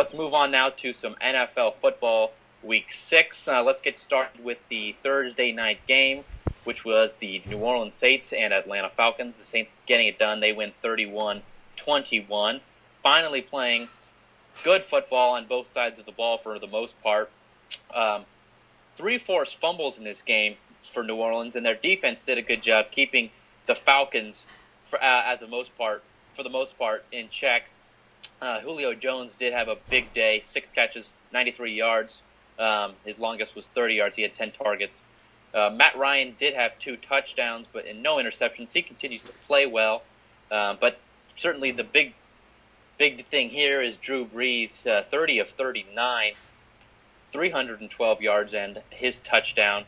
let's move on now to some NFL football Week 6. Let's get started with the Thursday night game, which was the New Orleans Saints and Atlanta Falcons. The Saints getting it done. They win 31-21. Finally playing good football on both sides of the ball for the most part. 3 forced fumbles in this game for New Orleans, and their defense did a good job keeping the Falcons, for the most part, in check. Julio Jones did have a big day, 6 catches, 93 yards. His longest was 30 yards. He had 10 targets. Matt Ryan did have 2 touchdowns, but in no interceptions. He continues to play well. But certainly the big thing here is Drew Brees, 30 of 39, 312 yards and his touchdown.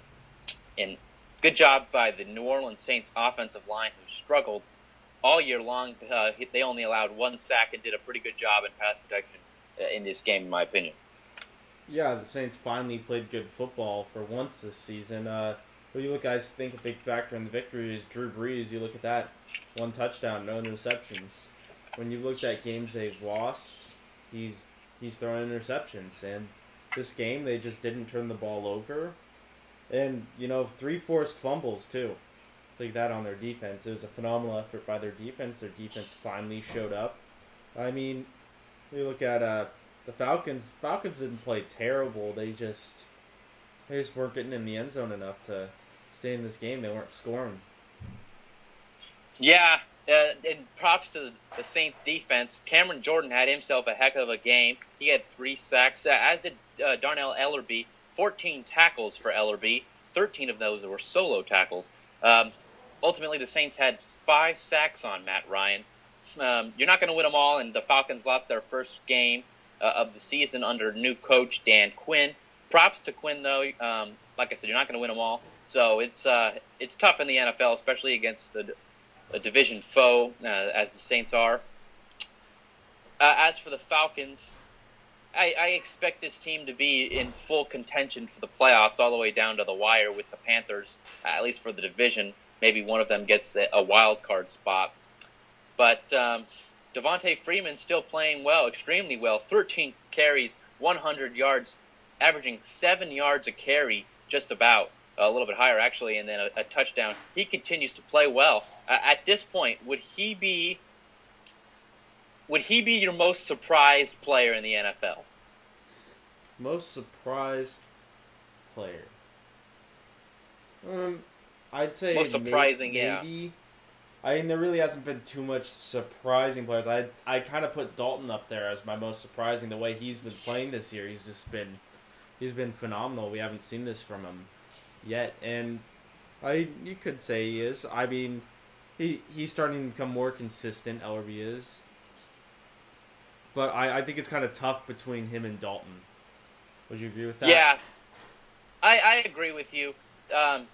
And good job by the New Orleans Saints offensive line, who struggled all year long. They only allowed 1 sack and did a pretty good job in pass protection in this game, in my opinion. Yeah, the Saints finally played good football for once this season. What do you guys think a big factor in the victory is Drew Brees? You look at that, 1 touchdown, no interceptions. When you looked at games they've lost, he's throwing interceptions. And this game, they just didn't turn the ball over. And, 3 forced fumbles, too. Like that on their defense. It was a phenomenal effort by their defense. Their defense finally showed up. I mean, you look at the Falcons. Falcons didn't play terrible. They just weren't getting in the end zone enough to stay in this game. They weren't scoring. Yeah, and props to the Saints defense. Cameron Jordan had himself a heck of a game. He had 3 sacks, as did Darnell Ellerbe. 14 tackles for Ellerbe. 13 of those were solo tackles. Ultimately, the Saints had 5 sacks on Matt Ryan. You're not going to win them all, and the Falcons lost their first game of the season under new coach Dan Quinn. Props to Quinn, though. Like I said, you're not going to win them all. So it's tough in the NFL, especially against a division foe, as the Saints are. As for the Falcons, I expect this team to be in full contention for the playoffs all the way down to the wire with the Panthers, at least for the division. Maybe one of them gets a wild card spot. But Devontae Freeman's still playing well, extremely well. 13 carries, 100 yards, averaging 7 yards a carry, just about. A little bit higher, actually, and then a touchdown. He continues to play well. At this point, would he be your most surprised player in the NFL? Most surprised player. I'd say most surprising, maybe. Yeah. I mean, there really hasn't been too much surprising players. I kind of put Dalton up there as my most surprising. The way he's been playing this year, he's been phenomenal. We haven't seen this from him yet, and you could say he is. I mean, he's starting to become more consistent. Ellerbe is. But I think it's kind of tough between him and Dalton. Would you agree with that? Yeah, I agree with you.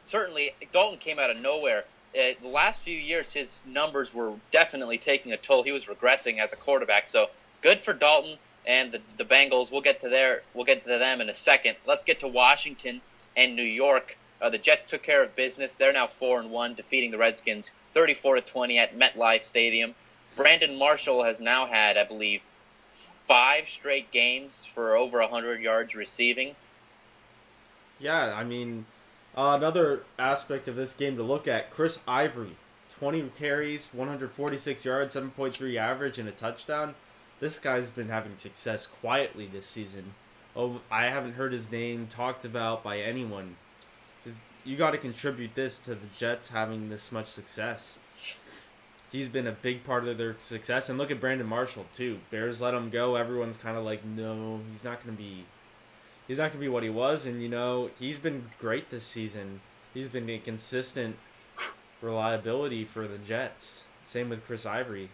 Certainly, Dalton came out of nowhere. The last few years, his numbers were definitely taking a toll. He was regressing as a quarterback. So good for Dalton and the Bengals. We'll get to them in a second. Let's get to Washington and New York. The Jets took care of business. They're now 4-1, defeating the Redskins 34-20 at MetLife Stadium. Brandon Marshall has now had, I believe, 5 straight games for over 100 yards receiving. Yeah, I mean, another aspect of this game to look at, Chris Ivory, 20 carries, 146 yards, 7.3 average, and a touchdown. This guy's been having success quietly this season. Oh, I haven't heard his name talked about by anyone. You got to contribute this to the Jets having this much success. He's been a big part of their success. And look at Brandon Marshall, too. Bears let him go. Everyone's kind of like, no, he's not going to be what he was. And, he's been great this season. He's been a consistent reliability for the Jets. Same with Chris Ivory.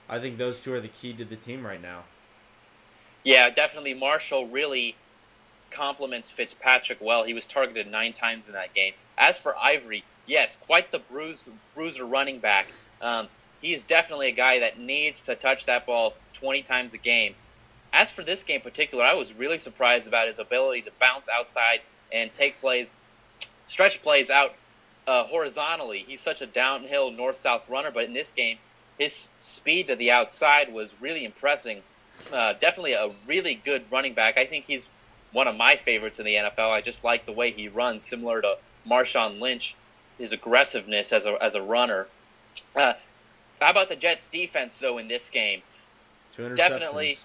I think those two are the key to the team right now. Yeah, definitely. Marshall really compliments Fitzpatrick well. He was targeted 9 times in that game. As for Ivory, yes, quite the bruiser running back. He is definitely a guy that needs to touch that ball 20 times a game. As for this game in particular, I was really surprised about his ability to bounce outside and take plays, stretch plays out horizontally. He's such a downhill north-south runner, but in this game, his speed to the outside was really impressive. definitely a really good running back. I think he's one of my favorites in the NFL. I just like the way he runs, similar to Marshawn Lynch, his aggressiveness as a runner. How about the Jets' defense, though, in this game? Definitely,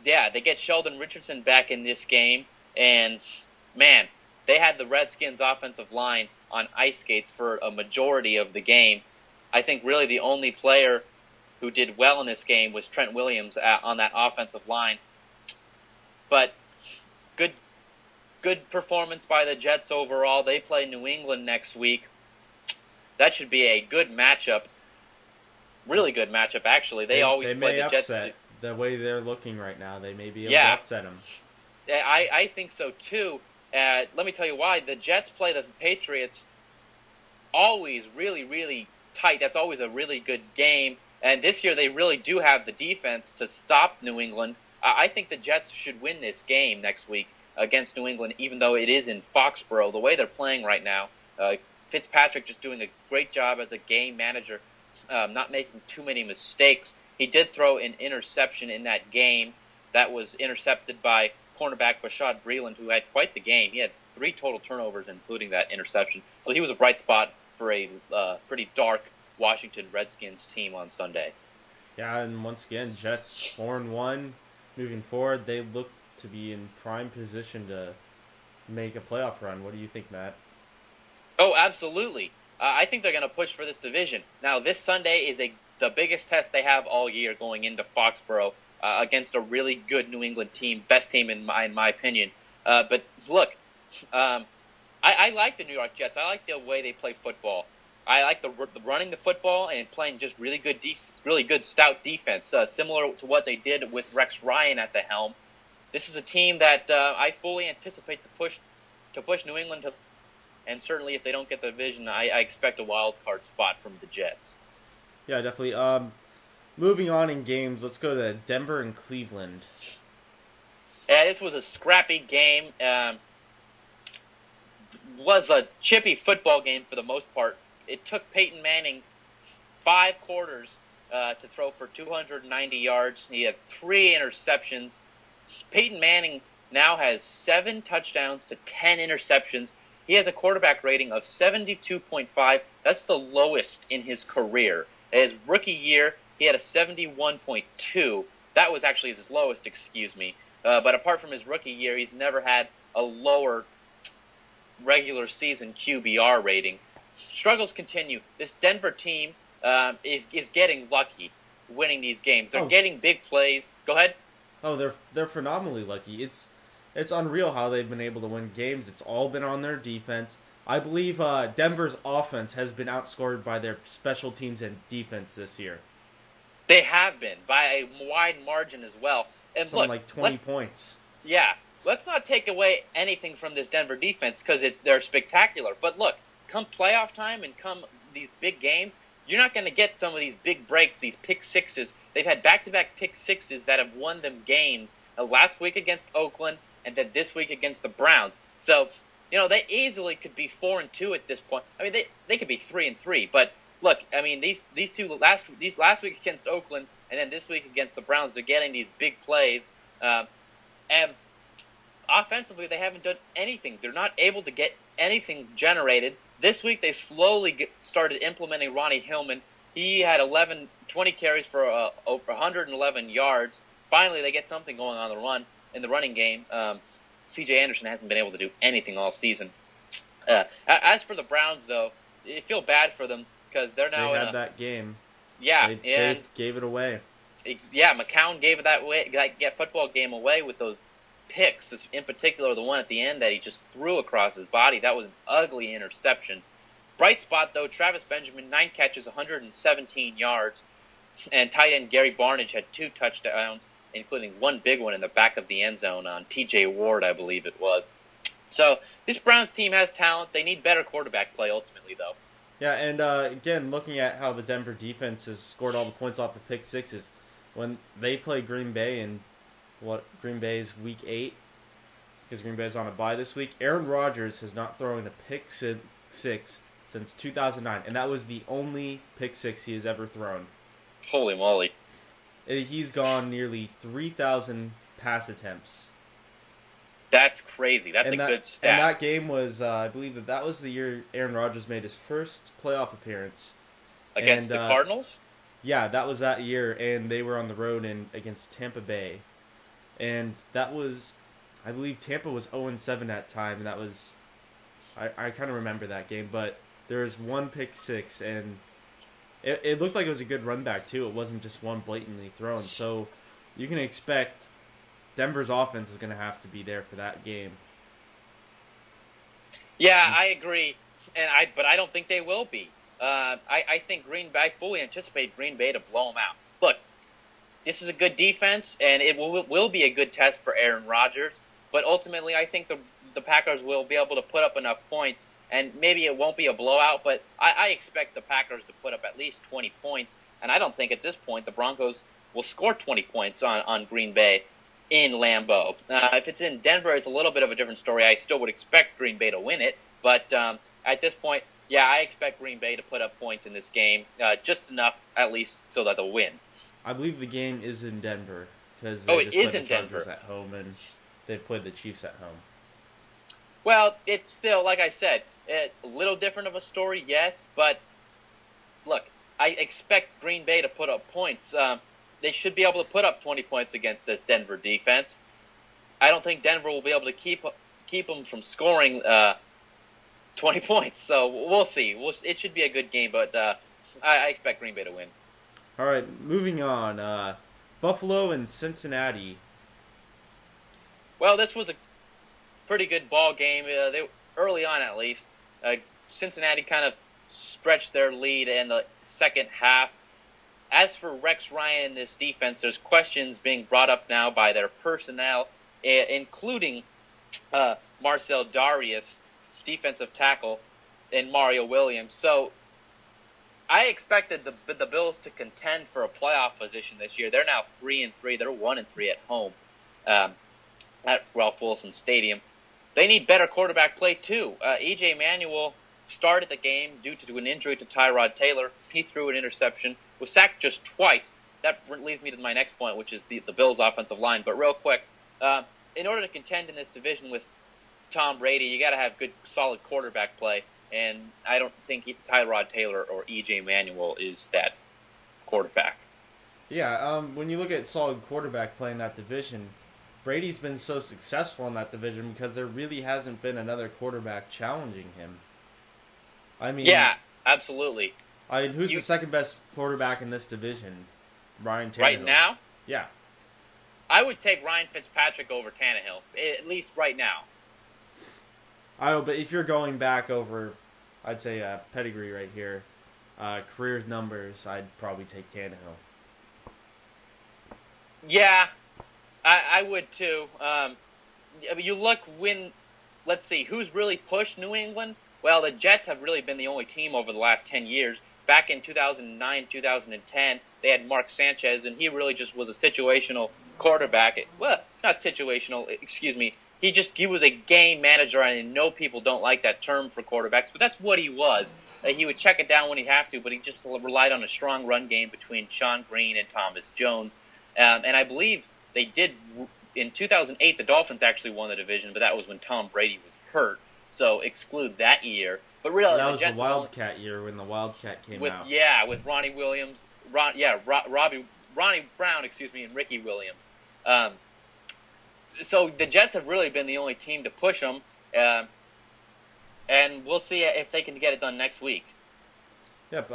yeah, they get Sheldon Richardson back in this game, and, man, they had the Redskins' offensive line on ice skates for a majority of the game. I think really the only player who did well in this game was Trent Williams on that offensive line. But good performance by the Jets overall. They play New England next week. That should be a good matchup. Really good matchup, actually. They always play the Jets. The way they're looking right now, they may be able to upset them. I think so, too. Let me tell you why. The Jets play the Patriots always really, really tight. That's always a really good game. And this year they really do have the defense to stop New England. I think the Jets should win this game next week against New England, even though it is in Foxborough. The way they're playing right now, Fitzpatrick just doing a great job as a game manager, not making too many mistakes. He did throw an interception in that game that was intercepted by cornerback Bashad Breeland, who had quite the game. He had 3 total turnovers, including that interception. So he was a bright spot for a pretty dark Washington Redskins team on Sunday. Yeah, and once again, Jets 4-1. Moving forward, they look to be in prime position to make a playoff run. What do you think, Matt? Oh, absolutely. I think they're going to push for this division. Now, this Sunday is the biggest test they have all year going into Foxborough against a really good New England team, best team in my opinion. But look, I like the New York Jets. I like the way they play football. I like the running the football and playing just really good stout defense, similar to what they did with Rex Ryan at the helm. This is a team that I fully anticipate to push New England to, and certainly if they don't get the division, I expect a wild card spot from the Jets. Yeah, definitely. Moving on in games, let's go to Denver and Cleveland. Yeah, this was a scrappy game. Was a chippy football game for the most part. It took Peyton Manning 5 quarters to throw for 290 yards. He had 3 interceptions. Peyton Manning now has 7 touchdowns to 10 interceptions. He has a quarterback rating of 72.5. That's the lowest in his career. His rookie year, he had a 71.2. That was actually his lowest, excuse me. But apart from his rookie year, he's never had a lower regular season QBR rating. Struggles continue. This Denver team is getting lucky winning these games. They're getting big plays. Go ahead. Oh, they're phenomenally lucky. It's unreal how they've been able to win games. It's all been on their defense. I believe Denver's offense has been outscored by their special teams and defense this year. They have been by a wide margin as well. And something like 20 points. Yeah. Let's not take away anything from this Denver defense because they're spectacular. But look, come playoff time and come these big games, you're not going to get some of these big breaks, these pick sixes. They've had back-to-back pick sixes that have won them games. Last week against Oakland and then this week against the Browns. So, they easily could be 4-2 at this point. I mean, they could be 3-3. But look, I mean, these last week against Oakland and then this week against the Browns, they're getting these big plays. And offensively, they haven't done anything. They're not able to get anything generated. This week, they slowly started implementing Ronnie Hillman. He had 20 carries for over 111 yards. Finally, they get something going on in the running game. C.J. Anderson hasn't been able to do anything all season. As for the Browns, though, I feel bad for them because they're now in that game. Yeah, they gave it away. Yeah, McCown gave that football game away with those picks, in particular the one at the end that he just threw across his body. That was an ugly interception. Bright spot, though, Travis Benjamin, 9 catches, 117 yards, and tight end Gary Barnidge had 2 touchdowns, including 1 big one in the back of the end zone on T.J. Ward, I believe it was. So this Browns team has talent. They need better quarterback play ultimately, though. Yeah, and again, looking at how the Denver defense has scored all the points off the pick sixes, when they play Green Bay in Green Bay's week 8, because Green Bay's on a bye this week, Aaron Rodgers has not thrown a pick six since 2009, and that was the only pick six he has ever thrown. Holy moly. He's gone nearly 3,000 pass attempts. That's crazy. That's good stat. And that game was, I believe that was the year Aaron Rodgers made his first playoff appearance. Against the Cardinals? Yeah, that was that year, and they were on the road against Tampa Bay. And that was, I believe Tampa was 0-7 that time, and that was, I kind of remember that game, but there was one pick six, and it looked like it was a good run back, too. It wasn't just one blatantly thrown. So you can expect Denver's offense is going to have to be there for that game. Yeah, I agree, but I don't think they will be. I think I fully anticipate Green Bay to blow them out. Look, this is a good defense, and it will be a good test for Aaron Rodgers. But ultimately, I think the Packers will be able to put up enough points, and maybe it won't be a blowout, but I expect the Packers to put up at least 20 points. And I don't think at this point the Broncos will score 20 points on Green Bay in Lambeau. If it's in Denver, it's a little bit of a different story. I still would expect Green Bay to win it, but at this point, yeah, I expect Green Bay to put up points in this game, just enough at least so that they'll win. I believe the game is in Denver because it is in Denver at home, and they've played the Chiefs at home. Well, it's still, like I said, a little different of a story, yes, but look, I expect Green Bay to put up points. They should be able to put up 20 points against this Denver defense. I don't think Denver will be able to keep them from scoring 20 points, so we'll see. It should be a good game, but I expect Green Bay to win. All right, moving on. Buffalo and Cincinnati. Well, this was a pretty good ball game. Early on, at least, Cincinnati kind of stretched their lead in the second half. As for Rex Ryan and this defense, there's questions being brought up now by their personnel, including Marcel Darius, defensive tackle, and Mario Williams. So I expected the Bills to contend for a playoff position this year. They're now 3-3. They're 1-3 at home at Ralph Wilson Stadium. They need better quarterback play too. E.J. Manuel started the game due to an injury to Tyrod Taylor. He threw an interception, was sacked just twice. That leads me to my next point, which is the Bills' offensive line. But real quick, in order to contend in this division with Tom Brady, you got to have good, solid quarterback play. And I don't think Tyrod Taylor or E.J. Manuel is that quarterback. Yeah, when you look at solid quarterback play in that division, Brady's been so successful in that division because there really hasn't been another quarterback challenging him. I mean, yeah, absolutely. I mean, who's the second best quarterback in this division? Ryan Tannehill. Right now? Yeah. I would take Ryan Fitzpatrick over Tannehill, at least right now. I know, but if you're going back over, I'd say pedigree right here, career numbers, I'd probably take Tannehill. Yeah, I would too. You look let's see, who's really pushed New England? Well, the Jets have really been the only team over the last 10 years. Back in 2009, 2010, they had Mark Sanchez, and he really just was a situational quarterback. Well, not situational, excuse me. He was a game manager, and I know people don't like that term for quarterbacks, but that's what he was. He would check it down when he have to, but he just relied on a strong run game between Sean Green and Thomas Jones. And I believe they did, in 2008, the Dolphins actually won the division, but that was when Tom Brady was hurt. So exclude that year. But really, that was the Wildcat year when the Wildcat came out. Yeah, with Ronnie Williams, Ronnie Brown, and Ricky Williams. So the Jets have really been the only team to push them, and we'll see if they can get it done next week. Yep.